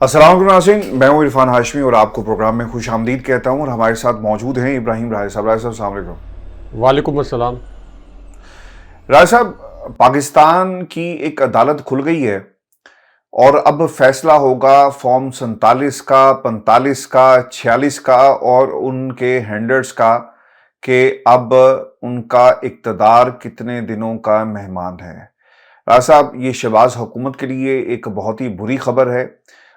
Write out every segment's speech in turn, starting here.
अस्सलाम वालेकुम नाज़रीन, मैं हूं इरफान हाशमी और आपको प्रोग्राम में खुश आमदीद कहता हूं। और हमारे साथ मौजूद हैं इब्राहिम राय साहब। राय साहब अस्सलाम वालेकुम। वालेकुम अस्सलाम। राय साहब, पाकिस्तान की एक अदालत खुल गई है और अब फैसला होगा फॉर्म 47 का, 45 का, 46 का और उनके हैंडर्स का कि अब उनका इक़्तिदार कितने दिनों का मेहमान है। राय साहब, ये शहबाज हुकूमत के लिए एक बहुत ही बुरी खबर है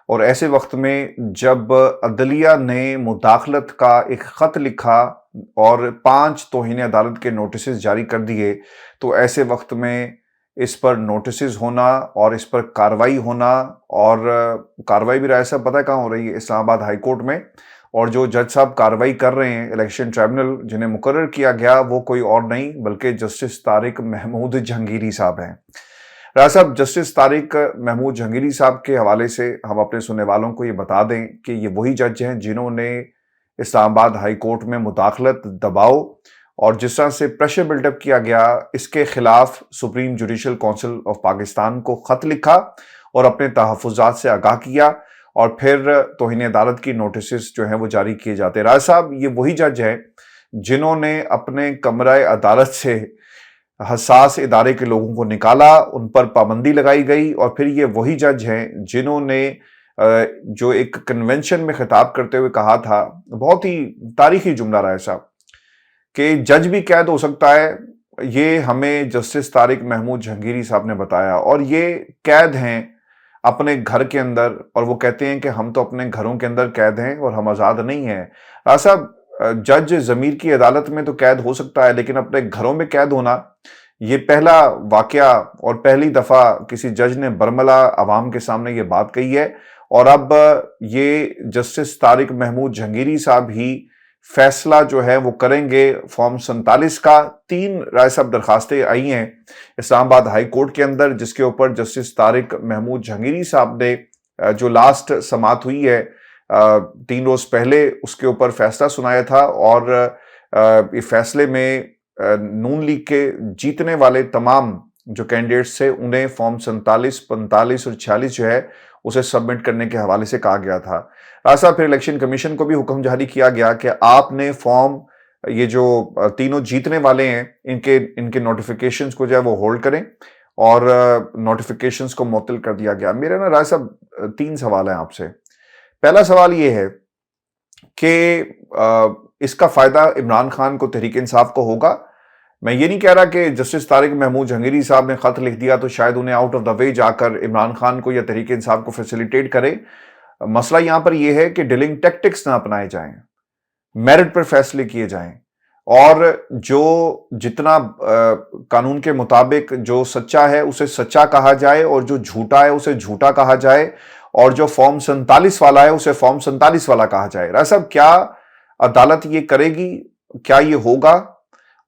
और ऐसे वक्त में जब अदलिया ने मुदाखलत का एक ख़त लिखा और 5 तौहीन अदालत के नोटिस जारी कर दिए, तो ऐसे वक्त में इस पर नोटिस होना और इस पर कार्रवाई होना, और कार्रवाई भी राय साहब पता है कहाँ हो रही है? इस्लामाबाद हाई कोर्ट में। और जो जज साहब कार्रवाई कर रहे हैं, इलेक्शन ट्राइब्यूनल जिन्हें मुकर्रर किया गया, वो कोई और नहीं बल्कि जस्टिस तारिक महमूद जहांगीरी साहब हैं। राय साहब, जस्टिस तारिक महमूद जहांगीरी साहब के हवाले से हम अपने सुनने वालों को ये बता दें कि ये वही जज हैं जिन्होंने इस्लामाबाद हाई कोर्ट में मुदाखलत, दबाव और जिस तरह से प्रेशर बिल्डअप किया गया, इसके खिलाफ supreme judicial council of Pakistan को खत लिखा और अपने तहफ़्फ़ुज़ात से आगाह किया और फिर तौहीन अदालत की नोटिस जो हैं वो जारी किए जाते हैं। राय साहब, ये वही जज हैं जिन्होंने अपने कमरा अदालत से हसास इदारे के लोगों को निकाला, उन पर पाबंदी लगाई गई, और फिर ये वही जज हैं जिन्होंने जो एक कन्वेंशन में खिताब करते हुए कहा था, बहुत ही तारीखी जुमला रहा है साहब, कि जज भी कैद हो सकता है। ये हमें जस्टिस तारिक महमूद जहांगीरी साहब ने बताया, और ये कैद हैं अपने घर के अंदर, और वो कहते हैं कि हम तो अपने घरों के अंदर कैद हैं और हम आज़ाद नहीं हैं। साहब, जज ज़मीर की अदालत में तो कैद हो सकता है, लेकिन अपने घरों में कैद होना, ये पहला वाकया और पहली दफ़ा किसी जज ने बरमला अवाम के सामने ये बात कही है। और अब ये जस्टिस तारिक महमूद जहांगीरी साहब ही फैसला जो है वो करेंगे फॉर्म 47 का। 3 राय साहब दरखास्तें आई हैं इस्लामाबाद हाई कोर्ट के अंदर, जिसके ऊपर जस्टिस तारिक महमूद जहांगीरी साहब ने जो लास्ट समाअत हुई है 3 रोज पहले, उसके ऊपर फैसला सुनाया था। और इस फैसले में नून लीग के जीतने वाले तमाम जो कैंडिडेट्स थे, उन्हें फॉर्म 47, 45 और 46 जो है उसे सबमिट करने के हवाले से कहा गया था। ऐसा फिर इलेक्शन कमीशन को भी हुक्म जारी किया गया कि आपने फॉर्म, ये जो तीनों जीतने वाले हैं, इनके नोटिफिकेशंस को जो है वो होल्ड करें, और नोटिफिकेशंस को मुअत्तल कर दिया गया। मेरा ना राय साहब 3 सवाल है आपसे। पहला सवाल ये है कि इसका फायदा इमरान खान को, तहरीक इंसाफ को होगा। मैं ये नहीं कह रहा कि जस्टिस तारिक महमूद जहांगीरी साहब ने खत लिख दिया तो शायद उन्हें आउट ऑफ द वे जाकर इमरान खान को या तहरीक इंसाफ को फैसिलिटेट करे। मसला यहां पर यह है कि डीलिंग टैक्टिक्स ना अपनाए जाएं, मेरिट पर फैसले किए जाएं, और जो जितना कानून के मुताबिक जो सच्चा है उसे सच्चा कहा जाए, और जो झूठा है उसे झूठा कहा जाए, और जो फॉर्म 47 वाला है उसे फॉर्म 47 वाला कहा जाए। राय साहब, क्या अदालत ये करेगी? क्या ये होगा?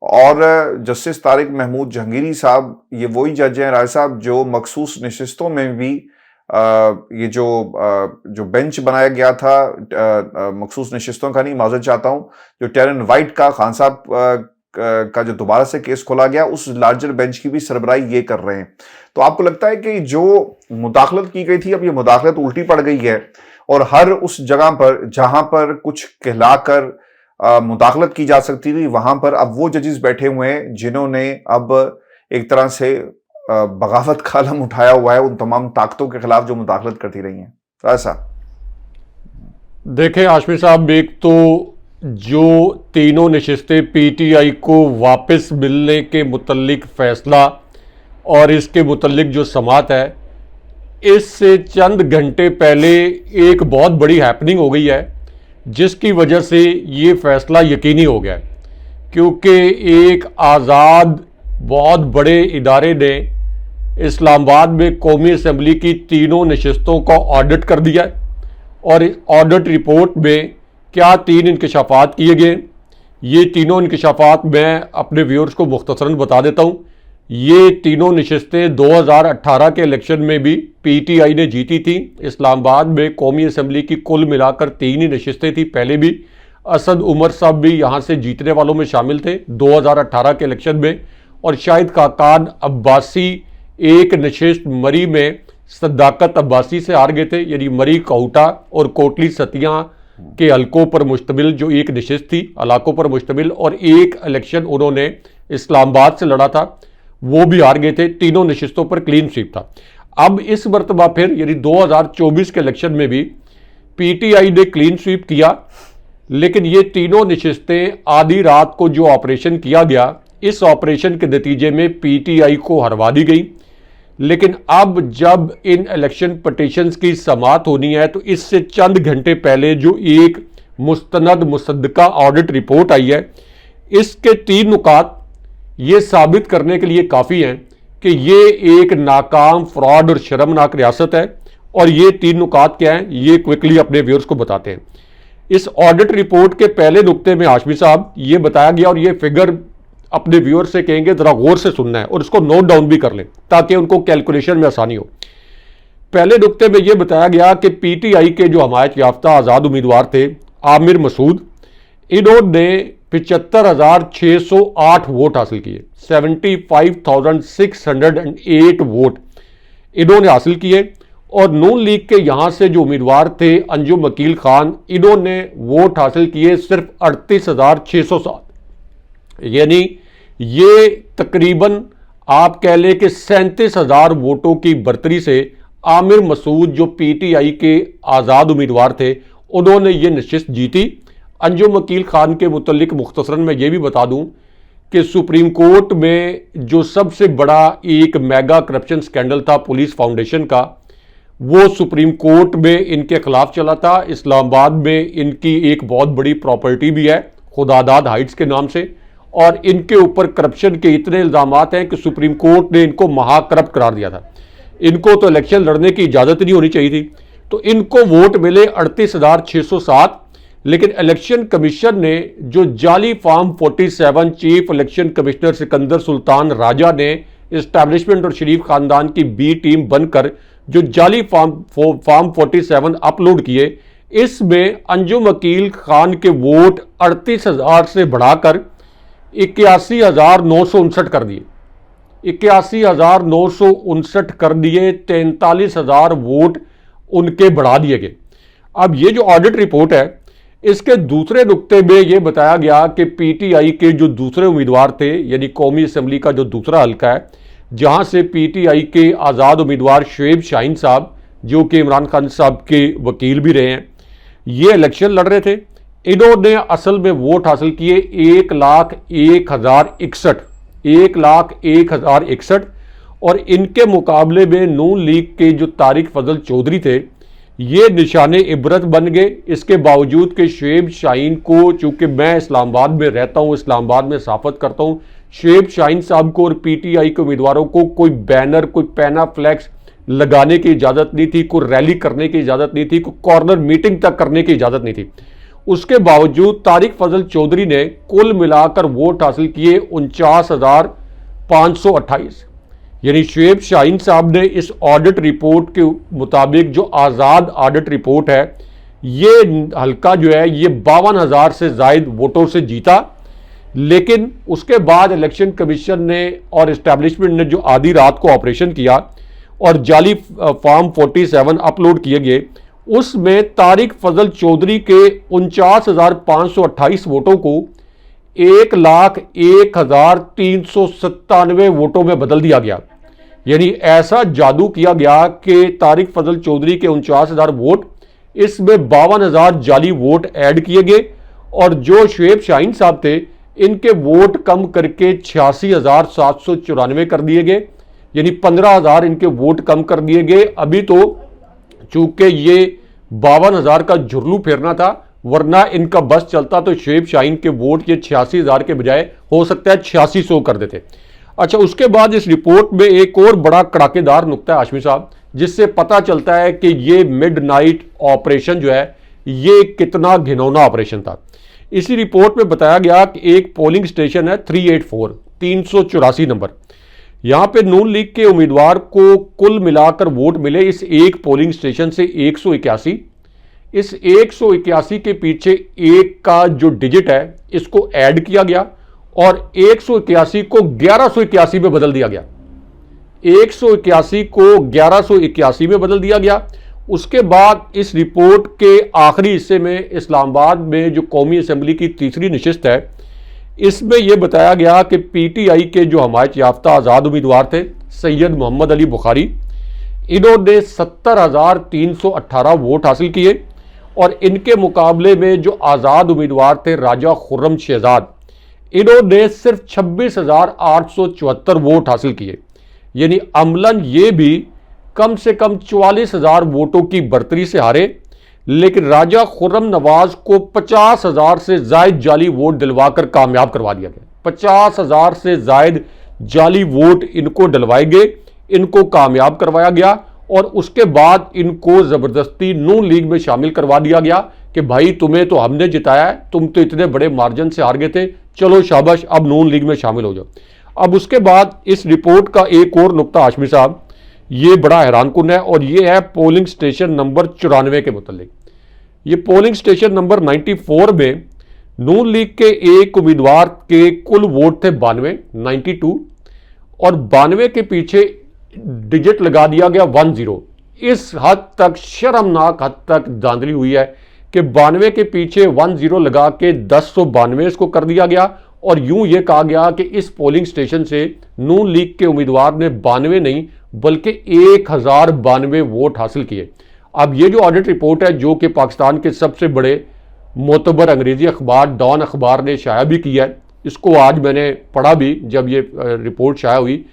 और जस्टिस तारिक महमूद जहांगीरी साहब ये वही जज हैं राय साहब जो मखसूस नशिस्तों में भी ये जो बेंच बनाया गया था, मखसूस नशिस्तों का नहीं, माजरत चाहता हूं, जो टेरन वाइट का खान साहब का जो दोबारा से केस खोला गया, उस लार्जर बेंच की भी सरबराही ये कर रहे हैं। तो आपको लगता है कि जो मुदाखलत की गई थी, अब ये मुदाखलत उल्टी पड़ गई है, और हर उस जगह पर जहां पर कुछ कहलाकर मुदाखलत की जा सकती थी, वहां पर अब वो जजेस बैठे हुए हैं जिन्होंने अब एक तरह से बगावत का कलम उठाया हुआ है उन तमाम ताकतों के खिलाफ जो मुदाखलत करती रही हैं। ऐसा देखें हाशमी साहब, एक तो जो तीनों नशिस्तें पीटीआई को वापस मिलने के मुतल्लिक फैसला और इसके मुतल्लिक जो समाअत है, इससे चंद घंटे पहले एक बहुत बड़ी हैपनिंग हो गई है, जिसकी वजह से ये फैसला यकीनी हो गया, क्योंकि एक आज़ाद बहुत बड़े इदारे ने इस्लामाबाद में कौमी असम्बली की तीनों नशिस्तों का ऑडिट कर दिया है, और इस ऑडिट रिपोर्ट में क्या 3 इंकशाफात किए गए। ये तीनों इंकशाफात मैं अपने व्यूअर्स को मुख्तसरन बता देता हूँ। ये तीनों नशिस्तें 2018 के इलेक्शन में भी पीटीआई ने जीती थी। इस्लामाबाद में कौमी असम्बली की कुल मिलाकर 3 ही नशिस्तें थी। पहले भी असद उमर साहब भी यहाँ से जीतने वालों में शामिल थे 2018 के इलेक्शन में, और शाहिद खाकान अब्बासी एक नशिस्त मरी में सदाकत अब्बासी से हार गए थे, यानी मरी काउटा और कोटली सतिया के हलकों पर मुश्तमिल जो एक नशिस्त थी, इलाकों पर मुश्तमिल, और एक इलेक्शन उन्होंने इस्लामाबाद से लड़ा था, वो भी हार गए थे। तीनों नशिस्तों पर क्लीन स्वीप था। अब इस मरतबा फिर यानी 2024 के इलेक्शन में भी पीटीआई ने क्लीन स्वीप किया, लेकिन ये तीनों नशिस्तें आधी रात को जो ऑपरेशन किया गया, इस ऑपरेशन के नतीजे में पीटीआई को हरवा दी गई। लेकिन अब जब इन इलेक्शन पटिशन्स की समाअत होनी है तो इससे चंद घंटे पहले जो एक मुस्तनद मुसद्दका ऑडिट रिपोर्ट आई है, इसके 3 नुकात ये साबित करने के लिए काफ़ी हैं कि ये एक नाकाम, फ्रॉड और शर्मनाक रियासत है। और ये 3 नुकात क्या हैं, ये क्विकली अपने व्यूअर्स को बताते हैं। इस ऑडिट रिपोर्ट के पहले नुक्ते में हाशमी साहब ये बताया गया, और ये फिगर अपने व्यूअर से कहेंगे जरा गौर से सुनना है और इसको नोट डाउन भी कर लें ताकि उनको कैलकुलेशन में आसानी हो। पहले नुक्ते में यह बताया गया कि पीटीआई के जो हमायत याफ्ता आज़ाद उम्मीदवार थे आमिर मसूद, इन्होंने 75,608 वोट हासिल किए, 75,608 वोट इन्होंने हासिल किए। और नून लीग के यहां से जो उम्मीदवार थे अंजुम वकील खान, इन्होंने वोट हासिल किए सिर्फ 38,607, यानी ये तकरीबन आप कह लें कि 37,000 वोटों की बर्तरी से आमिर मसूद जो पीटीआई के आज़ाद उम्मीदवार थे, उन्होंने ये नशिस्त जीती। अंजुम वकील खान के मुतल्लिक मुख्तसरन मैं ये भी बता दूं कि सुप्रीम कोर्ट में जो सबसे बड़ा एक मेगा करप्शन स्कैंडल था पुलिस फाउंडेशन का, वो सुप्रीम कोर्ट में इनके खिलाफ चला था। इस्लामाबाद में इनकी एक बहुत बड़ी प्रॉपर्टी भी है खुदादाद हाइट्स के नाम से, और इनके ऊपर करप्शन के इतने इल्जामात हैं कि सुप्रीम कोर्ट ने इनको महाकरप्ट करार दिया था। इनको तो इलेक्शन लड़ने की इजाज़त नहीं होनी चाहिए थी। तो इनको वोट मिले 38,607, लेकिन इलेक्शन कमीशन ने जो जाली form 47 chief election commissioner Sikandar Sultan Raja ने इस्टेब्लिशमेंट और शरीफ खानदान की बी टीम बनकर जो जाली फॉर्म 47 अपलोड किए, इसमें अंजुम वकील खान के वोट 38,000 से बढ़ाकर 81,959 कर दिए, 81,959 कर दिए, 43,000 वोट उनके बढ़ा दिए गए। अब ये जो ऑडिट रिपोर्ट है, इसके दूसरे नुक्ते में यह बताया गया कि पीटीआई के जो दूसरे उम्मीदवार थे, यानी कौमी असम्बली का जो दूसरा हल्का है, जहां से पीटीआई के आज़ाद उम्मीदवार शुएब शाहीन साहब, जो कि इमरान खान साहब के वकील भी रहे हैं, ये इलेक्शन लड़ रहे थे। इन्होंने असल में वोट हासिल किए 1,01,061, और इनके मुकाबले में नून लीग के जो तारिक फजल चौधरी थे, ये निशाने इबरत बन गए। इसके बावजूद कि शुएब शाहीन को, चूंकि मैं इस्लामाबाद में रहता हूँ, इस्लामाबाद में सहाफत करता हूँ, शुएब शाहीन साहब को और पीटीआई के उम्मीदवारों को कोई बैनर, कोई पैना फ्लैक्स लगाने की इजाज़त नहीं थी, कोई रैली करने की इजाज़त नहीं थी, कोई कॉर्नर मीटिंग तक करने की इजाज़त नहीं थी। उसके बावजूद तारिक फजल चौधरी ने कुल मिलाकर वोट हासिल किए 49,528, यानी शुएब शाहीन साहब ने इस ऑडिट रिपोर्ट के मुताबिक, जो आज़ाद ऑडिट रिपोर्ट है, ये हल्का जो है ये 52,000 से ज़ायद वोटों से जीता। लेकिन उसके बाद इलेक्शन कमीशन ने और इस्टेब्लिशमेंट ने जो आधी रात को ऑपरेशन किया और जाली फॉर्म 47 अपलोड किए गए, उसमें तारिक फजल चौधरी के 49,528 वोटों को 1,01,397 वोटों में बदल दिया गया। यानी ऐसा जादू किया गया कि तारिक फजल चौधरी के 49,000 वोट, इसमें 52,000 जाली वोट ऐड किए गए, और जो शुएब शाहीन साहब थे, इनके वोट कम करके 86,794 कर दिए गए, यानी 15,000 इनके वोट कम कर दिए गए। अभी तो चूंकि ये 52,000 का झुरलू फेरना था, वरना इनका बस चलता तो शुएब शाहीन के वोट ये 86,000 के बजाय हो सकता है 8600 कर देते। अच्छा, उसके बाद इस रिपोर्ट में एक और बड़ा कड़ाकेदार नुक्ता है हाशमी साहब, जिससे पता चलता है कि ये मिडनाइट ऑपरेशन जो है ये कितना घिनौना ऑपरेशन था। इसी रिपोर्ट में बताया गया कि एक पोलिंग स्टेशन है 384 नंबर, यहां पे नून लीग के उम्मीदवार को कुल मिलाकर वोट मिले इस एक पोलिंग स्टेशन से 181। इस 181 के पीछे एक का जो डिजिट है इसको ऐड किया गया और 181 को 1181 में बदल दिया गया। 181 को 1181 में बदल दिया गया। उसके बाद इस रिपोर्ट के आखिरी हिस्से में इस्लामाबाद में जो कौमी असम्बली की तीसरी नशिस्त है, इसमें यह बताया गया कि पीटीआई के जो हमायत याफ्ता आज़ाद उम्मीदवार थे सैयद मोहम्मद अली बुखारी, इन्होंने 70,318 वोट हासिल किए और इनके मुकाबले में जो आज़ाद उम्मीदवार थे राजा खुर्रम शहजाद, इन्होंने सिर्फ 26,874 वोट हासिल किए। यानी अमलन ये भी कम से कम 44,000 वोटों की बढ़तरी से हारे, लेकिन राजा खुर्रम नवाज को 50,000 से जायद जाली वोट दिलवाकर कामयाब करवा दिया गया। 50,000 से जायद जाली वोट इनको डलवाए गए, इनको कामयाब करवाया गया और उसके बाद इनको जबरदस्ती नून लीग में शामिल करवा दिया गया कि भाई तुम्हें तो हमने जिताया है, तुम तो इतने बड़े मार्जिन से हार गए थे, चलो शाबाश अब नून लीग में शामिल हो जाओ। अब उसके बाद इस रिपोर्ट का एक और नुक्ता हाशमी साहब, ये बड़ा हैरानकुन है और ये है पोलिंग स्टेशन नंबर 94 के मुतालिक। ये पोलिंग स्टेशन नंबर 94 में नून लीग के एक उम्मीदवार के कुल वोट थे 92 और 92 के पीछे डिजिट लगा दिया गया 10। इस हद तक शर्मनाक हद तक धांधली हुई है कि 92 के पीछे 10 लगा के 1092 इसको कर दिया गया और यूं यह कहा गया कि इस पोलिंग स्टेशन से नून लीग के उम्मीदवार ने 92 नहीं बल्कि 1092 वोट हासिल किए। अब ये जो ऑडिट रिपोर्ट है जो कि पाकिस्तान के सबसे बड़े मोतबर अंग्रेजी अखबार डॉन अखबार ने शाया भी किया है, इसको आज मैंने पढ़ा भी जब ये रिपोर्ट शाया हुई,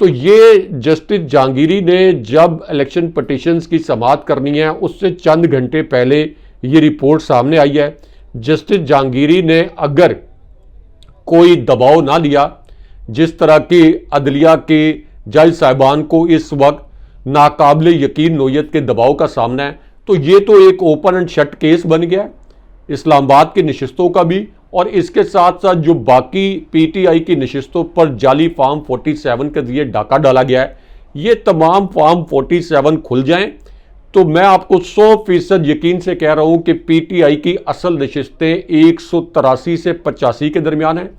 तो ये जस्टिस जहांगीरी ने जब इलेक्शन पटिशन्स की समाअत करनी है उससे चंद घंटे पहले ये रिपोर्ट सामने आई है। जस्टिस जहांगीरी ने अगर कोई दबाव ना लिया, जिस तरह की अदलिया के जज साहिबान को इस वक्त नाकाबिले यकीन नोयत के दबाव का सामना है, तो ये तो एक ओपन एंड शट केस बन गया इस्लामाबाद की नशिस्तों का भी, और इसके साथ साथ जो बाकी पीटीआई की नशिस्तों पर जाली फार्म 47 के जरिए डाका डाला गया है, ये तमाम फार्म 47 खुल जाएं तो मैं आपको 100% यकीन से कह रहा हूं कि पीटीआई की असल नशिस्तें 183 से 85 के दरमियान हैं।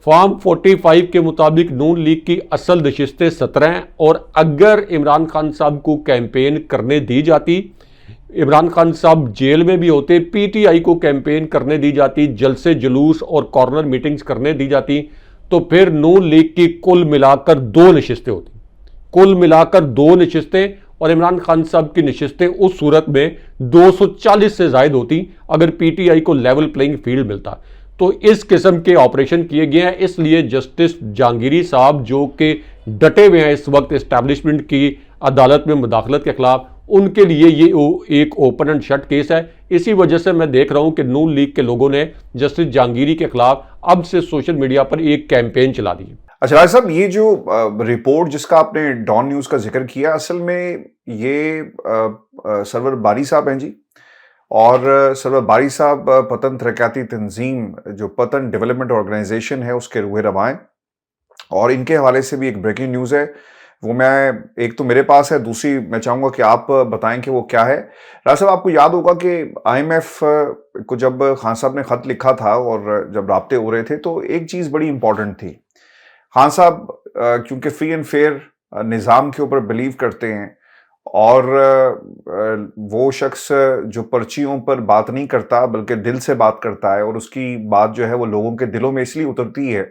फॉर्म 45 के मुताबिक नून लीग की असल नशिस्तें 17 हैं और अगर इमरान खान साहब को कैंपेन करने दी जाती, इमरान खान साहब जेल में भी होते, पीटीआई को कैंपेन करने दी जाती, जलसे जुलूस और कॉर्नर मीटिंग्स करने दी जाती, तो फिर नून लीग की कुल मिलाकर 2 नशिस्तें होती, कुल मिलाकर 2 नशिस्तें, और इमरान खान साहब की नशिस्तें उस सूरत में 240 से जायद होती अगर पीटीआई को लेवल प्लेइंग फील्ड मिलता। तो इस किस्म के ऑपरेशन किए गए हैं, इसलिए जस्टिस जहांगीरी साहब जो कि डटे हुए हैं इस वक्त इस्टेब्लिशमेंट की अदालत में मुदाखलत के खिलाफ, उनके लिए ये एक ओपन एंड शट केस है। इसी वजह से मैं देख रहा हूं कि नून लीग के लोगों ने जस्टिस जहांगीरी के खिलाफ अब से सोशल मीडिया पर एक कैंपेन चला दी। अच्छा राज साहब, ये जो रिपोर्ट जिसका आपने डॉन न्यूज का जिक्र किया, असल में ये सरवर बारी साहब हैं जी, और सरवर बारी साहब पतन तरक्याती तंजीम जो पतन डेवलपमेंट ऑर्गेनाइजेशन है उसके रूहे रवां हैं, और इनके हवाले से भी एक ब्रेकिंग न्यूज़ है, वो मैं एक तो मेरे पास है, दूसरी मैं चाहूँगा कि आप बताएं कि वो क्या है। राज साहब, आपको याद होगा कि IMF को जब खान साहब ने ख़त लिखा था और जब राब्ते हो रहे थे तो एक चीज़ बड़ी इंपॉर्टेंट थी। खान साहब क्योंकि फ्री एंड फेयर निज़ाम के ऊपर बिलीव करते हैं और वो शख्स जो पर्चियों पर बात नहीं करता बल्कि दिल से बात करता है, और उसकी बात जो है वो लोगों के दिलों में इसलिए उतरती है,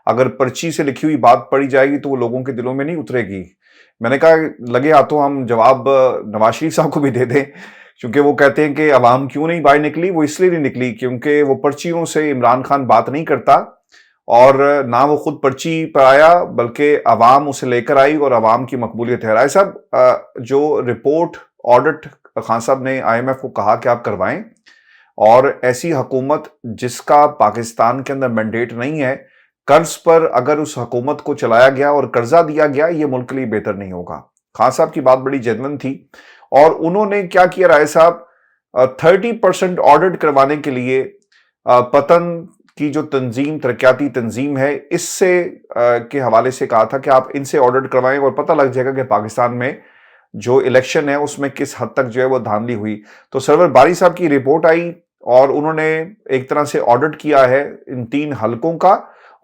अगर पर्ची से लिखी हुई बात पढ़ी जाएगी तो वो लोगों के दिलों में नहीं उतरेगी। मैंने कहा लगे हाथों हम जवाब नवाज शरीफ साहब को भी दे दें, क्योंकि वो कहते हैं कि अवाम क्यों नहीं बाहर निकली, वो इसलिए नहीं निकली क्योंकि वो पर्चियों से इमरान खान बात नहीं करता और ना वो खुद पर्ची पर आया बल्कि अवाम उसे लेकर आई और अवाम की मकबूलियत है। राय साहब, जो रिपोर्ट ऑडिट खान साहब ने IMF को कहा कि आप करवाएं, और ऐसी हुकूमत जिसका पाकिस्तान के अंदर मैंडेट नहीं है, कर्ज पर अगर उस हुकूमत को चलाया गया और कर्जा दिया गया, ये मुल्क के लिए बेहतर नहीं होगा। खान साहब की बात बड़ी जेन्युइन थी और उन्होंने क्या किया राय साहब, 30% ऑडिट करवाने के लिए पतन की जो तंजीम तरक्याती तंजीम है इससे के हवाले से कहा था कि आप इनसे ऑडिट करवाएं और पता लग जाएगा कि पाकिस्तान में जो इलेक्शन है उसमें किस हद तक जो है वो धांधली हुई। तो सरवर बारी साहब की रिपोर्ट आई और उन्होंने एक तरह से ऑडिट किया है इन 3 हलकों का,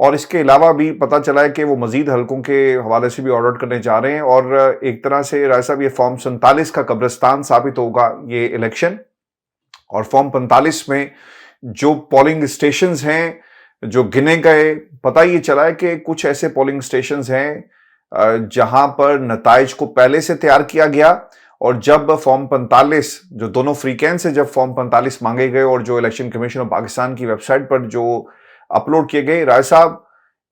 और इसके अलावा भी पता चला है कि वो मजीद हलकों के हवाले से भी ऑर्डर करने जा रहे हैं और एक तरह से राय साहब ये फॉर्म 47 का कब्रिस्तान साबित होगा ये इलेक्शन। और फॉर्म 45 में जो पोलिंग स्टेशंस हैं जो गिने गए, पता ये चला है कि कुछ ऐसे पोलिंग स्टेशंस हैं जहां पर नताइज को पहले से तैयार किया गया और जब फॉर्म 45 जो दोनों फ्रीकेंस से जब फॉर्म 45 मांगे गए और जो इलेक्शन कमीशन ऑफ पाकिस्तान की वेबसाइट पर जो अपलोड किए गए, राय साहब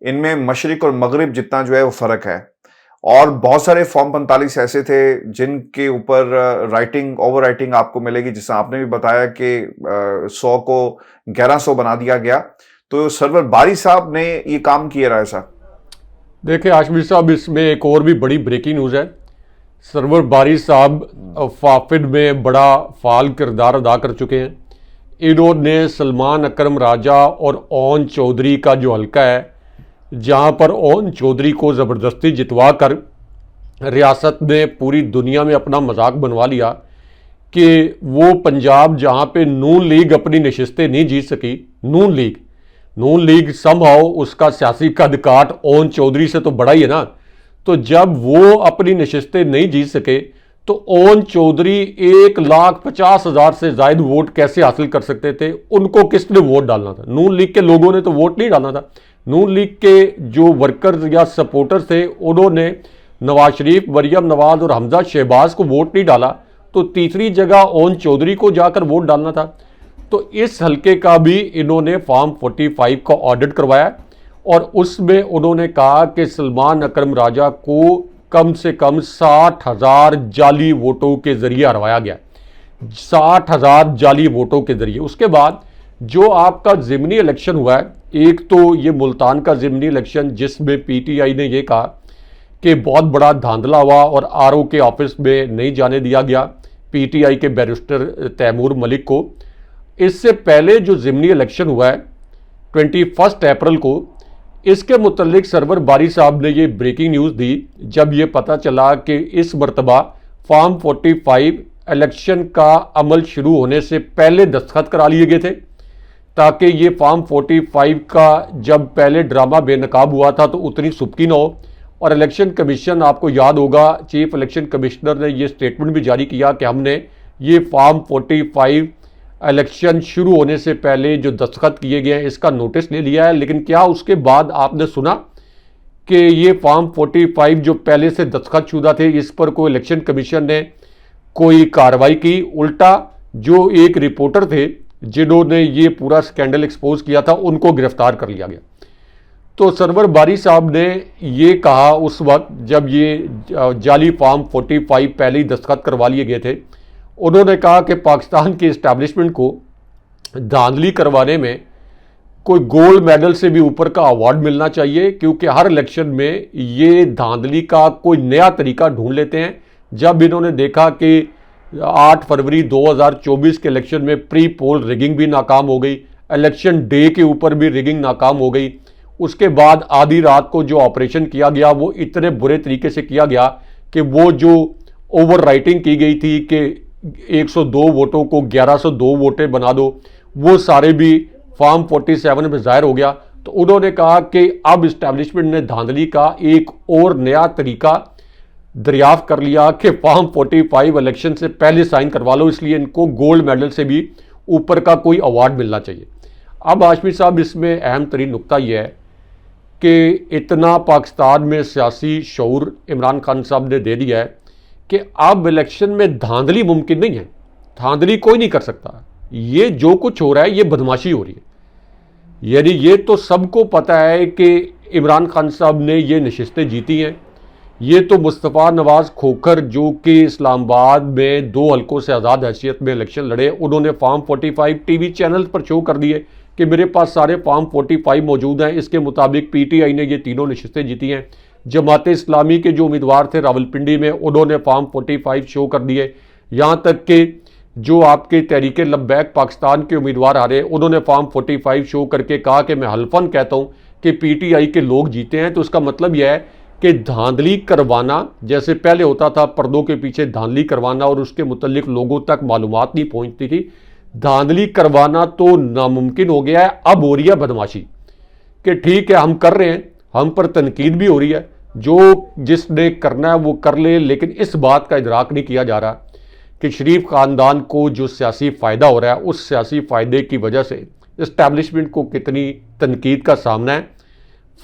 इनमें मशरिक और मगरिब जितना जो है वो फर्क है। और बहुत सारे फॉर्म 45 ऐसे थे जिनके ऊपर राइटिंग ओवर राइटिंग आपको मिलेगी, जिससे आपने भी बताया कि 100 को 1100 बना दिया गया। तो सरवर बारी साहब ने ये काम किया रहा है साहब। देखिए आशमीर साहब, इसमें एक और भी बड़ी ब्रेकिंग न्यूज़ है। सरवर बारी साहब फाफिद में बड़ा फाल किरदार अदा कर चुके हैं। इन्होंने सलमान अकरम राजा और ओन चौधरी का जो हल्का है, जहां पर ओन चौधरी को ज़बरदस्ती जितवा कर रियासत ने पूरी दुनिया में अपना मजाक बनवा लिया कि वो पंजाब जहां पे नून लीग अपनी नशिस्तें नहीं जीत सकी, नून लीग समहाउ उसका सियासी कदकाठ ओन चौधरी से तो बड़ा ही है ना। तो जब वो अपनी नशिस्तें नहीं जीत सके तो ओन चौधरी 1,50,000 से ज्यादा वोट कैसे हासिल कर सकते थे? उनको किसने वोट डालना था? नून लीग के लोगों ने तो वोट नहीं डालना था। नून लीग के जो वर्कर्स या सपोर्टर्स थे उन्होंने नवाज शरीफ, मरियम नवाज और हमजा शहबाज को वोट नहीं डाला, तो तीसरी जगह ओन चौधरी को जाकर वोट डालना था। तो इस हल्के का भी इन्होंने फॉर्म 45 का ऑडिट करवाया और उसमें उन्होंने कहा कि सलमान अकरम राजा को कम से कम 60,000 जाली वोटों के जरिए हरवाया गया, 60,000 जाली वोटों के जरिए। उसके बाद जो आपका ज़िमनी इलेक्शन हुआ है, एक तो ये मुल्तान का ज़िमनी इलेक्शन जिसमें पीटीआई ने ये कहा कि बहुत बड़ा धांधला हुआ और आरओ के ऑफिस में नहीं जाने दिया गया पीटीआई के बैरिस्टर तैमूर मलिक को। इससे पहले जो ज़िमनी इलेक्शन हुआ है 21 अप्रैल को, इसके मुतल्लिक सरवर बारी साहब ने ये ब्रेकिंग न्यूज़ दी जब ये पता चला कि इस मरतबा फॉर्म 45 इलेक्शन का अमल शुरू होने से पहले दस्तखत करा लिए गए थे, ताकि ये फॉर्म 45 का जब पहले ड्रामा बेनकाब हुआ था तो उतनी सुबकी ना हो। और इलेक्शन कमीशन, आपको याद होगा, चीफ इलेक्शन कमिश्नर ने ये स्टेटमेंट भी जारी किया कि हमने ये फॉर्म 45 इलेक्शन शुरू होने से पहले जो दस्तखत किए गए हैं इसका नोटिस ले लिया है। लेकिन क्या उसके बाद आपने सुना कि ये फॉर्म 45 जो पहले से दस्तखत शुदा थे इस पर कोई इलेक्शन कमीशन ने कोई कार्रवाई की? उल्टा जो एक रिपोर्टर थे जिन्होंने ये पूरा स्कैंडल एक्सपोज किया था उनको गिरफ्तार कर लिया गया। तो सरवर बारी साहब ने ये कहा उस वक्त जब ये जाली फॉर्म 45 पहले ही दस्तखत करवा लिए गए थे, उन्होंने कहा कि पाकिस्तान की इस्टेब्लिशमेंट को धांधली करवाने में कोई गोल्ड मेडल से भी ऊपर का अवार्ड मिलना चाहिए, क्योंकि हर इलेक्शन में ये धांधली का कोई नया तरीका ढूंढ लेते हैं। जब इन्होंने देखा कि 8 फरवरी 2024 के इलेक्शन में प्री पोल रिगिंग भी नाकाम हो गई, इलेक्शन डे के ऊपर भी रिगिंग नाकाम हो गई, उसके बाद आधी रात को जो ऑपरेशन किया गया वो इतने बुरे तरीके से किया गया कि वो जो ओवर राइटिंग की गई थी कि 102 वोटों को 1102 वोटें बना दो, वो सारे भी फॉर्म 47 में जाहिर हो गया। तो उन्होंने कहा कि अब इस्टेब्लिशमेंट ने धांधली का एक और नया तरीका दरियाफ्त कर लिया कि फॉर्म 45 इलेक्शन से पहले साइन करवा लो, इसलिए इनको गोल्ड मेडल से भी ऊपर का कोई अवार्ड मिलना चाहिए। अब हाशमी साहब, इसमें अहम तरीन नुकता यह है कि इतना पाकिस्तान में सियासी शऊर इमरान खान साहब ने दे दिया है कि अब इलेक्शन में धांधली मुमकिन नहीं है, धांधली कोई नहीं कर सकता। ये जो कुछ हो रहा है ये बदमाशी हो रही है। यानी ये तो सबको पता है कि इमरान खान साहब ने ये नशिस्तें जीती हैं। ये तो मुस्तफ़ा नवाज खोखर जो कि इस्लामाबाद में 2 हल्कों से आज़ाद हैसियत में इलेक्शन लड़े, उन्होंने फॉर्म 45 टीवी चैनल पर शो कर दिए कि मेरे पास सारे फॉर्म 45 मौजूद हैं। इसके मुताबिक पीटीआई ने ये तीनों नशिस्तें जीती हैं। जमात इस्लामी के जो उम्मीदवार थे रावलपिंडी में, उन्होंने फॉर्म 45 शो कर दिए। यहाँ तक कि जो आपके तहरीक लब्बैक पाकिस्तान के उम्मीदवार आ रहे, उन्होंने फॉर्म 45 शो करके कहा कि मैं हल्फन कहता हूँ कि पीटीआई के लोग जीते हैं। तो उसका मतलब यह है कि धांधली करवाना, जैसे पहले होता था पर्दों के पीछे धांधली करवाना और उसके मुतल्लिक लोगों तक मालूमात नहीं पहुँचती थी, धांधली करवाना तो नामुमकिन हो गया है। अब हो रही है बदमाशी कि ठीक है हम कर रहे हैं, हम पर तनकीद भी हो रही है, जो जिसने करना है वो कर ले, लेकिन इस बात का इदराक नहीं किया जा रहा कि शरीफ ख़ानदान को जो सियासी फ़ायदा हो रहा है उस सियासी फ़ायदे की वजह से इस्टेब्लिशमेंट को कितनी तनकीद का सामना है।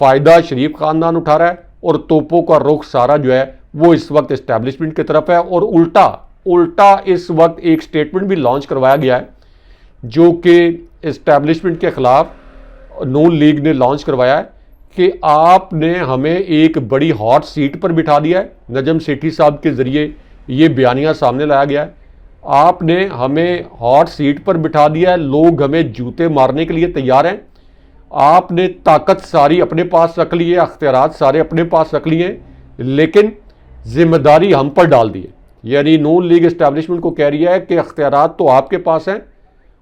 फ़ायदा शरीफ ख़ानदान उठा रहा है और तोपों का रुख सारा जो है वो इस वक्त इस्टेब्लिशमेंट की तरफ है। और उल्टा इस वक्त एक स्टेटमेंट भी लॉन्च करवाया गया है जो कि इस्टेब्लिशमेंट के ख़िलाफ़ नून लीग ने लॉन्च करवाया है कि आपने हमें एक बड़ी हॉट सीट पर बिठा दिया है। नजम सेठी साहब के ज़रिए ये बयानिया सामने लाया गया है, आपने हमें हॉट सीट पर बिठा दिया है, लोग हमें जूते मारने के लिए तैयार हैं, आपने ताकत सारी अपने पास रख ली है, अख्तियारात सारे अपने पास रख लिए हैं, लेकिन जिम्मेदारी हम पर डाल दी है। यानी नून लीग इस्टेब्लिशमेंट को कह रही है कि अख्तियारात तो आपके पास हैं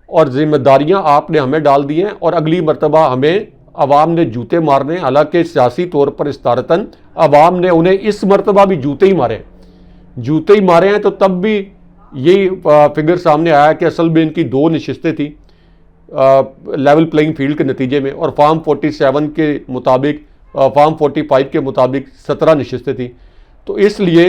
और जिम्मेदारियां आपने हमें डाल दी हैं और अगली मरतबा हमें अवाम ने जूते मारने। हालांकि सियासी तौर पर इस्तारतन अवाम ने उन्हें इस मरतबा भी जूते ही मारे हैं। तो तब भी यही फिगर सामने आया कि असल में इनकी 2 नशिस्तें थी लेवल प्लेइंग फील्ड के नतीजे में, और फॉर्म 47 के मुताबिक फॉर्म 45 के मुताबिक 17 नशिस्तें थी। तो इसलिए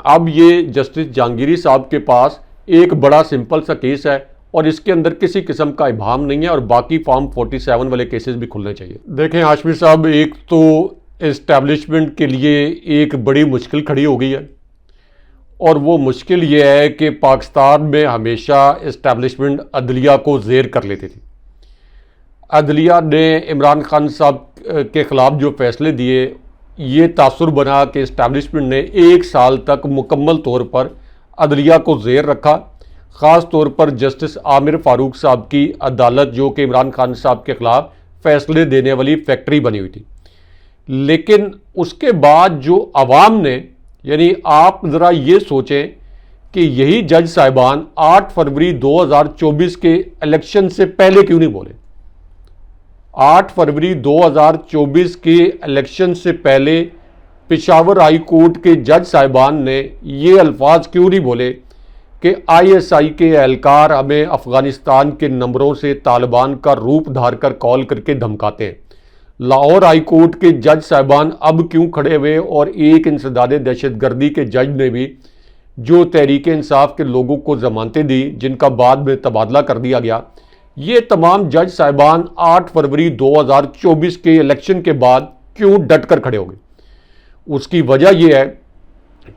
अब ये जस्टिस जहांगीरी साहब के पास एक बड़ा सिंपल सा केस है और इसके अंदर किसी किस्म का इबाहम नहीं है, और बाकी फॉर्म 47 वाले केसेस भी खुलने चाहिए। देखें हाशमी साहब, एक तो इस्टेब्लिशमेंट के लिए एक बड़ी मुश्किल खड़ी हो गई है, और वो मुश्किल ये है कि पाकिस्तान में हमेशा इस्टेब्लिशमेंट अदलिया को ज़ेर कर लेती थी। अदलिया ने इमरान खान साहब के ख़िलाफ़ जो फैसले दिए, ये तासुर बना कि इस्टेब्लिशमेंट ने 1 साल तक मुकम्मल तौर पर अदलिया को ज़ेर रखा। ख़ास तौर पर जस्टिस आमिर फ़ारूक साहब की अदालत, जो कि इमरान खान साहब के ख़िलाफ़ फ़ैसले देने वाली फैक्ट्री बनी हुई थी। लेकिन उसके बाद जो अवाम ने, यानी आप ज़रा ये सोचें कि यही जज साहिबान 8 फरवरी 2024 के इलेक्शन से पहले क्यों नहीं बोले। 8 फरवरी 2024 के इलेक्शन से पहले पेशावर हाई कोर्ट के जज साहिबान ने ये अल्फाज क्यों नहीं बोले कि ISI के एहलकार हमें अफ़गानिस्तान के नंबरों से तालिबान का रूप धार कर कॉल करके धमकाते हैं। लाहौर हाई कोर्ट के जज साहिबान अब क्यों खड़े हुए, और एक इंसदादे दहशतगर्दी के जज ने भी जो तहरीक इंसाफ के लोगों को ज़मानतें दी, जिनका बाद में तबादला कर दिया गया, ये तमाम जज साहिबान 8 फरवरी 2024 के इलेक्शन के बाद क्यों डट कर खड़े हो गए। उसकी वजह यह है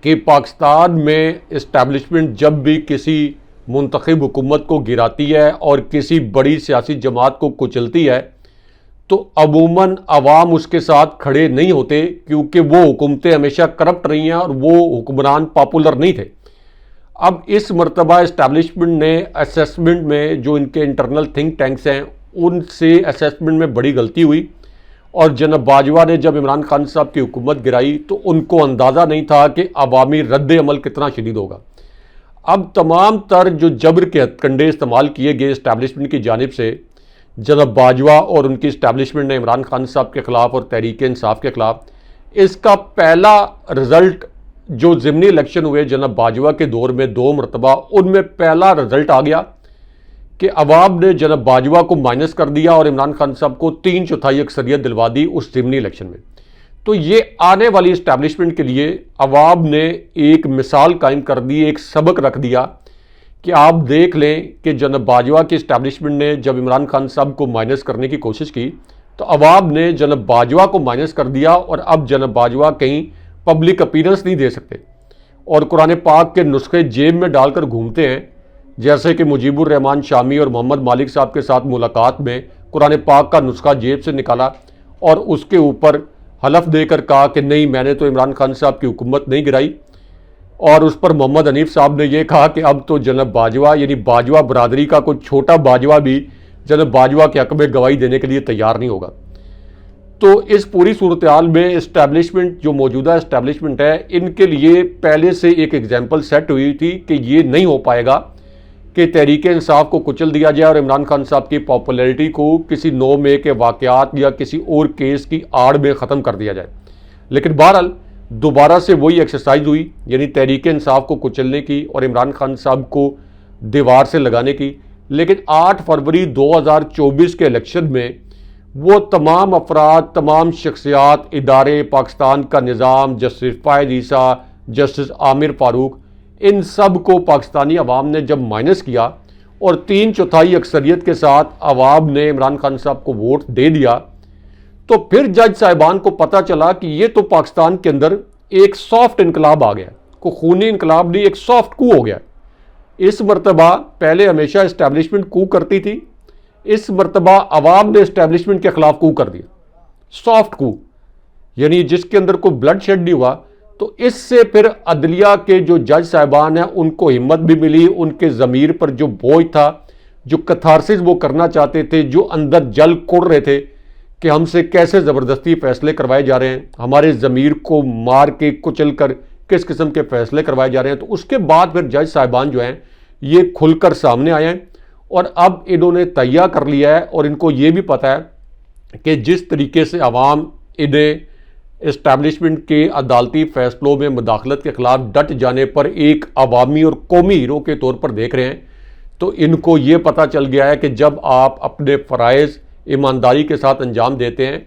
कि पाकिस्तान में इस्टेब्लिशमेंट जब भी किसी मुंतखब हुकूमत को गिराती है और किसी बड़ी सियासी जमात को कुचलती है, तो अमूमन अवाम उसके साथ खड़े नहीं होते, क्योंकि वो हुकूमतें हमेशा करप्ट रही हैं और वो हुक्मरान पॉपुलर नहीं थे। अब इस मरतबा इस्टेब्लिशमेंट ने असेसमेंट में, जो इनके इंटरनल थिंक टैंक्स हैं, उनसे असेसमेंट में बड़ी गलती हुई, और जनाब बाजवा ने जब इमरान खान साहब की हुकूमत गिराई तो उनको अंदाज़ा नहीं था कि अवामी रद्द अमल कितना शदीद होगा। अब तमाम तर जो जबर के हथकंडे इस्तेमाल किए गए इस्टेब्लिशमेंट की जानिब से, जनाब बाजवा और उनकी इस्टेब्लिशमेंट ने इमरान खान साहब के ख़िलाफ़ और तहरीक इंसाफ के ख़िलाफ़, इसका पहला रिज़ल्ट जो ज़िमनी इलेक्शन हुए जनाब बाजवा के दौर में 2 मरतबा, उनमें पहला रिज़ल्ट आ गया कि अवाम ने जनाब बाजवा को माइनस कर दिया और इमरान खान साहब को 3/4 अक्सरियत दिलवा दी उस ज़िमनी इलेक्शन में। तो ये आने वाली इस्टेब्लिशमेंट के लिए अवाम ने एक मिसाल कायम कर दी, एक सबक रख दिया कि आप देख लें कि जनाब बाजवा की इस्टेब्लिशमेंट ने जब इमरान खान साहब को माइनस करने की कोशिश की तो अवाम ने जनाब बाजवा को माइनस कर दिया, और अब जनाब बाजवा कहीं पब्लिक अपीयरेंस नहीं दे सकते और कुरान पाक के नुस्खे जेब में डालकर घूमते हैं। जैसे कि मुजीबुर रहमान शामी और मोहम्मद मालिक साहब के साथ मुलाकात में कुरान पाक का नुस्खा जेब से निकाला और उसके ऊपर हलफ देकर कहा कि नहीं, मैंने तो इमरान खान साहब की हुकूमत नहीं गिराई, और उस पर मोहम्मद हनीफ साहब ने यह कहा कि अब तो जनाब बाजवा, यानी बाजवा बरादरी का कोई छोटा बाजवा भी जनाब बाजवा के हक में गवाही देने के लिए तैयार नहीं होगा। तो इस पूरी सूरत हाल में इस्टेब्लिशमेंट, जो मौजूदा इस्टेब्लिशमेंट है, इनके लिए पहले से एक एग्जाम्पल सेट हुई थी कि ये नहीं हो पाएगा कि तहरीक इंसाफ को कुचल दिया जाए और इमरान खान साहब की पॉपुलैरिटी को किसी 9 मई के वाक़यात या किसी और केस की आड़ में ख़त्म कर दिया जाए। लेकिन बहरहाल दोबारा से वही एक्सरसाइज हुई, यानी तहरीक इंसाफ को कुचलने की और इमरान खान साहब को दीवार से लगाने की। लेकिन 8 फरवरी 2024 के इलेक्शन में वो तमाम अफराद, तमाम शख्सियात, इदारे, पाकिस्तान का निज़ाम, जस्टिस फ़ायद ईसा, जस्टिस आमिर फ़ारूक, इन सब को पाकिस्तानी अवाम ने जब माइनस किया और 3/4 अक्सरियत के साथ अवाम ने इमरान खान साहब को वोट दे दिया, तो फिर जज साहिबान को पता चला कि ये तो पाकिस्तान के अंदर एक सॉफ्ट इनकलाब आ गया, को खूनी इनकलाब नहीं, एक सॉफ्ट कू हो गया। इस मरतबा पहले हमेशा इस्टेब्लिशमेंट कू करती थी, इस मरतबा अवाम ने इस्टेब्लिशमेंट के खिलाफ कू कर दिया, सॉफ्ट कू, यानी जिसके अंदर कोई ब्लड शेड नहीं हुआ। तो इससे फिर अदलिया के जो जज साहिबान हैं उनको हिम्मत भी मिली, उनके ज़मीर पर जो बोझ था, जो कथारसिस वो करना चाहते थे, जो अंदर जल कुड़ रहे थे कि हमसे कैसे ज़बरदस्ती फैसले करवाए जा रहे हैं, हमारे ज़मीर को मार के कुचल कर किस किस्म के फैसले करवाए जा रहे हैं। तो उसके बाद फिर जज साहिबान जो हैं ये खुलकर सामने आए हैं और अब इन्होंने तैयार कर लिया है और इनको ये भी पता है कि जिस तरीके से अवाम इन्हें इस्टेब्लिशमेंट के अदालती फैसलों में मुदाखलत के खिलाफ डट जाने पर एक अवामी और कौमी हीरो के तौर पर देख रहे हैं, तो इनको ये पता चल गया है कि जब आप अपने फ़राइज़ ईमानदारी के साथ अंजाम देते हैं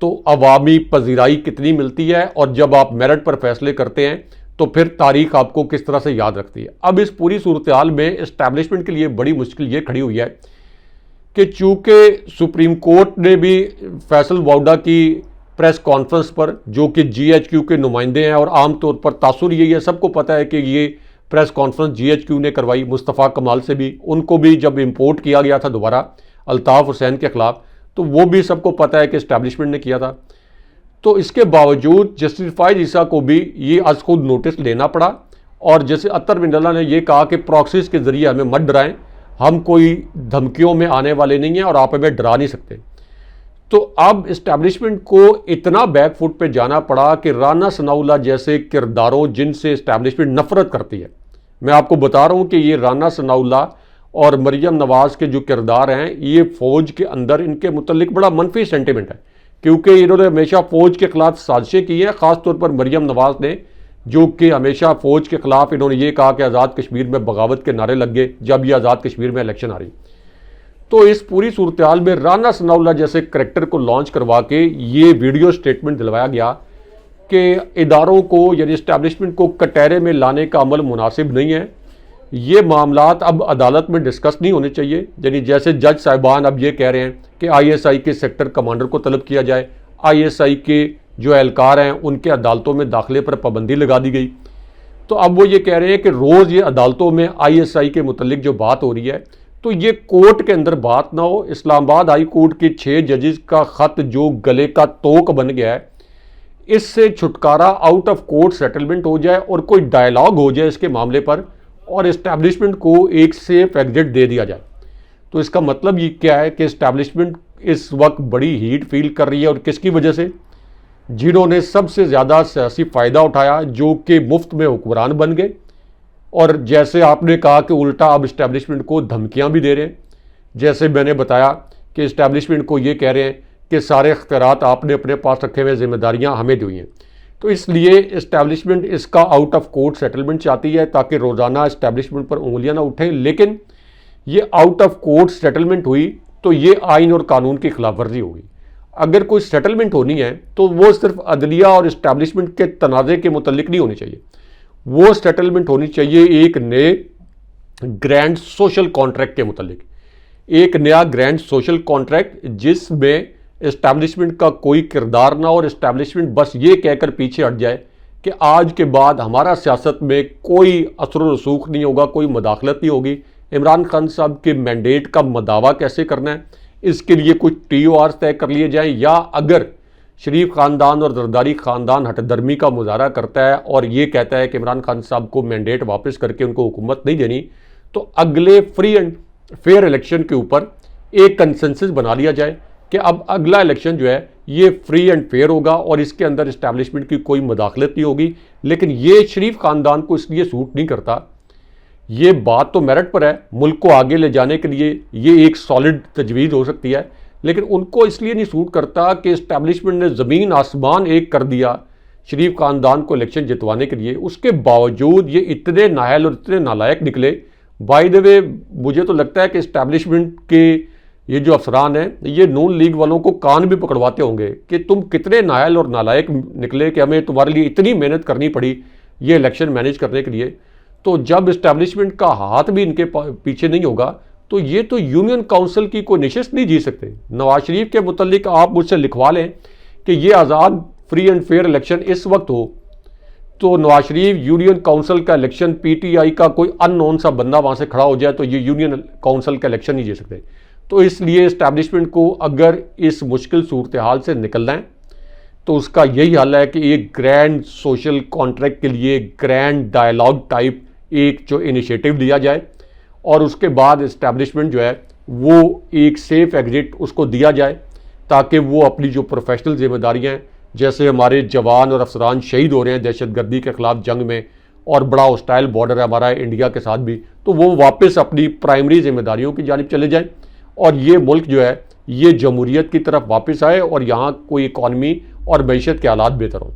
तो अवामी पजीराई कितनी मिलती है, और जब आप मेरिट पर फैसले करते हैं तो फिर तारीख आपको किस तरह से याद रखती है। अब इस पूरी सूरत हाल में इस्टेब्लिशमेंट के लिए बड़ी मुश्किल ये खड़ी हुई है कि चूँकि सुप्रीम कोर्ट ने भी फैसल वाउडा की प्रेस कॉन्फ्रेंस पर, जो कि GHQ के नुमाइंदे हैं और आमतौर पर तासुर यही है, सबको पता है कि ये प्रेस कॉन्फ्रेंस GHQ ने करवाई, मुस्तफ़ा कमाल से भी, उनको भी जब इंपोर्ट किया गया था दोबारा अल्ताफ़ हुसैन के खिलाफ, तो वो भी सबको पता है कि इस्टेब्लिशमेंट ने किया था। तो इसके बावजूद जस्टिस फ़ायद ईसा को भी ये आज खुद नोटिस लेना पड़ा और जैसे अतर बिंडला ने यह कहा कि प्रॉक्सीज के ज़रिए हमें मत डराएं, हम कोई धमकियों में आने वाले नहीं हैं और आप हमें डरा नहीं सकते। तो अब इस्टेब्लिशमेंट को इतना बैक फुट पे जाना पड़ा कि राना सनाउल्लाह जैसे किरदारों जिनसे इस्टेब्लिशमेंट नफरत करती है, मैं आपको बता रहा हूँ कि ये राना सनाउल्लाह और मरियम नवाज़ के जो किरदार हैं, ये फ़ौज के अंदर इनके मुतल्लिक बड़ा मनफी सेंटिमेंट है, क्योंकि इन्होंने हमेशा फ़ौज के खिलाफ साजिशें की हैं, ख़ासतौर पर मरियम नवाज़ ने, जो कि हमेशा फ़ौज के खिलाफ इन्होंने ये कहा कि आज़ाद कश्मीर में बगावत के नारे लग गए जब ये आज़ाद कश्मीर में इलेक्शन आ रही। तो इस पूरी सूरत हाल में राना सनाउल्लाह जैसे करैक्टर को लॉन्च करवा के ये वीडियो स्टेटमेंट दिलवाया गया कि इदारों को यानी इस्टेब्लिशमेंट को कटहरे में लाने का अमल मुनासिब नहीं है, ये मामलात अब अदालत में डिस्कस नहीं होने चाहिए। यानी जैसे जज साहिबान अब ये कह रहे हैं कि ISI के सेक्टर कमांडर को तलब किया जाए, ISI के जो एहलकार हैं उनके अदालतों में दाखिले पर पाबंदी लगा दी गई। तो अब वो ये कह रहे हैं कि रोज़ ये अदालतों में ISI के मुतल्लिक जो बात हो रही है, तो ये कोर्ट के अंदर बात ना हो। इस्लामाबाद हाई कोर्ट के 6 जजेस का ख़त जो गले का तोक बन गया है, इससे छुटकारा, आउट ऑफ कोर्ट सेटलमेंट हो जाए और कोई डायलॉग हो जाए इसके मामले पर और इस्टेब्लिशमेंट को एक सेफ एग्जिट दे दिया जाए। तो इसका मतलब ये क्या है कि इस्टेब्लिशमेंट इस वक्त बड़ी हीट फील कर रही है, और किसकी वजह से? जिन्होंने सबसे ज़्यादा सियासी फ़ायदा उठाया, जो कि मुफ्त में हुक्मरान बन गए, और जैसे आपने कहा कि उल्टा अब इस्टेब्लिशमेंट को धमकियां भी दे रहे हैं। जैसे मैंने बताया कि इस्टेब्लिशमेंट को ये कह रहे हैं कि सारे इख्तियारात आपने अपने पास रखे हुए, जिम्मेदारियां हमें दी हैं। तो इसलिए इस्टेब्लिशमेंट इसका आउट ऑफ कोर्ट सेटलमेंट चाहती है ताकि रोज़ाना इस्टेब्लिशमेंट पर उंगलियां ना उठें। लेकिन ये आउट ऑफ कोर्ट सेटलमेंट हुई तो ये आइन और कानून की खिलाफ वर्जी होगी। अगर कोई सेटलमेंट होनी है तो वो सिर्फ अदलिया और इस्टेब्लिशमेंट के तनाज़े के मुतल्लिक नहीं होनी चाहिए, वो सेटलमेंट होनी चाहिए एक नए ग्रैंड सोशल कॉन्ट्रैक्ट के मुतालिक, एक नया ग्रैंड सोशल कॉन्ट्रैक्ट जिसमें इस्टेब्लिशमेंट का कोई किरदार ना हो और इस्टेब्लिशमेंट बस ये कहकर पीछे हट जाए कि आज के बाद हमारा सियासत में कोई असर रसूख नहीं होगा, कोई मुदाखलत नहीं होगी। इमरान खान साहब के मैंडेट का मदावा कैसे करना है, इसके लिए कुछ TORs तय कर लिए जाएँ, या अगर शरीफ ख़ानदान और जरदारी ख़ानदान हटदर्मी का मुजाहरा करता है और ये कहता है कि इमरान खान साहब को मैंडेट वापस करके उनको हुकूमत नहीं देनी, तो अगले फ्री एंड फेयर इलेक्शन के ऊपर एक कंसेंसस बना लिया जाए कि अब अगला इलेक्शन जो है ये फ्री एंड फेयर होगा और इसके अंदर इस्टेब्लिशमेंट की कोई मुदाखलत नहीं होगी। लेकिन ये शरीफ ख़ानदान को इसलिए सूट नहीं करता। ये बात तो मेरिट पर है, मुल्क को आगे ले जाने के लिए ये एक सॉलिड तजवीज़ हो सकती है, लेकिन उनको इसलिए नहीं सूट करता कि इस्टेब्लिशमेंट ने ज़मीन आसमान एक कर दिया शरीफ ख़ानदान को इलेक्शन जितवाने के लिए। उसके बावजूद ये इतने नाअहल और इतने नालायक निकले। बाय द वे, मुझे तो लगता है कि इस्टेब्लिशमेंट के ये जो अफसरान हैं ये नून लीग वालों को कान भी पकड़वाते होंगे कि तुम कितने नायल और नालायक निकले कि हमें तुम्हारे लिए इतनी मेहनत करनी पड़ी ये इलेक्शन मैनेज करने के लिए। तो जब इस्टेब्लिशमेंट का हाथ भी इनके पीछे नहीं होगा तो ये तो यूनियन काउंसिल की कोई नशिस्त नहीं जी सकते। नवाज शरीफ के मुतल्लिक आप मुझसे लिखवा लें कि ये आज़ाद फ्री एंड फेयर इलेक्शन इस वक्त हो तो नवाज शरीफ यूनियन काउंसिल का इलेक्शन पीटीआई का कोई अननोन सा बंदा वहाँ से खड़ा हो जाए तो ये यूनियन काउंसिल का इलेक्शन नहीं जी सकते। तो इसलिए इस्टेब्लिशमेंट को अगर इस मुश्किल सूरत हाल से निकलना है तो उसका यही हल है कि एक ग्रैंड सोशल कॉन्ट्रैक्ट के लिए ग्रैंड डायलॉग टाइप एक जो इनिशिएटिव लिया जाए और उसके बाद इस्टेब्लिशमेंट जो है वो एक सेफ एग्जिट उसको दिया जाए ताकि वो अपनी जो प्रोफेशनल जिम्मेदारियां हैं, जैसे हमारे जवान और अफसरान शहीद हो रहे हैं दहशतगर्दी के खिलाफ जंग में और बड़ा हॉस्टाइल बॉर्डर है हमारा इंडिया के साथ भी, तो वो वापस अपनी प्राइमरी जिम्मेदारियों की जानिब चले जाएं और ये मुल्क जो है ये जमहूरियत की तरफ वापस आए और यहाँ कोई इकॉनमी और मैशत के हालात बेहतर हों।